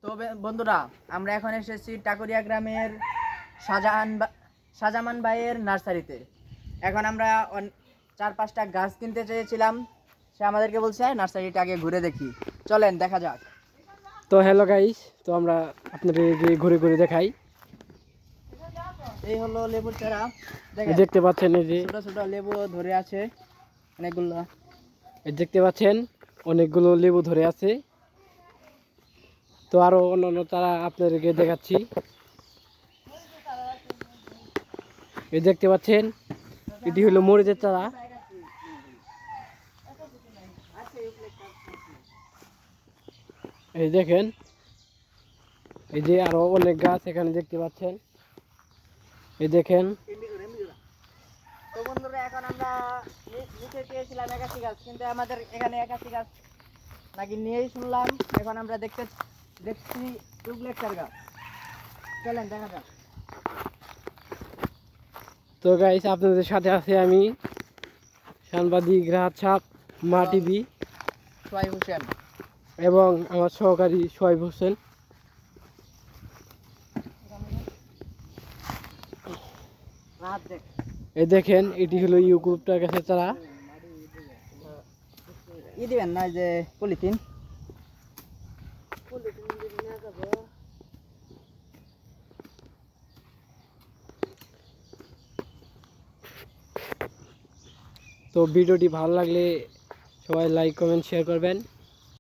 তো বন্ধুরা, আমরা এখন এসেছি টাকুরিয়া গ্রামের শাহজামান ভাইয়ের নার্সারিতে। এখন আমরা 4-5টা গাছ কিনতে চেয়েছিলাম। সে আমাদেরকে বলছে নার্সারিটা আগে ঘুরে দেখি, চলেন দেখা যাক। তো হ্যালো গাইস, তো আমরা আপনাদের ঘুরে ঘুরে দেখাই। এই হলো লেবুর চারা, দেখতে পাচ্ছেন এই যে ছোট ছোট লেবু ধরে আছে অনেকগুলো। দেখতে পাচ্ছেন অনেকগুলো লেবু ধরে আছে। তো আরো অন্যান্য চারা আপনাদেরকে দেখাচ্ছি। এই দেখতে পাচ্ছেন এটি হলো মরিচের চারা। এই দেখেন, এই যে আরো অনেক গাছ এখানে দেখতে পাচ্ছেন। এই দেখেন। তো বন্ধুরা, এখন আমরা নিতে চেয়েছিলাম একাশি গাছ, কিন্তু আমাদের এখানে একাশি গাছ নাকি নিয়েই শুনলাম। এখন আমরা দেখছি ডুপ্লেক্সার গাছ। চলেন দেখা যাক। তো গাইস, আপনাদের সাথে আছে আমি সাংবাদিক রাহাত সাহেব মা টিভি সোহাইব হোসেন এবং আমার সহকারী সোহাইব হোসেন। এই দেখেন, এটি হলো ইউক্যালিপটাস গাছের চারা। দিবেন না যে পলিথিন। তো ভিডিওটি ভালো লাগলে সবাই লাইক কমেন্ট শেয়ার করবেন।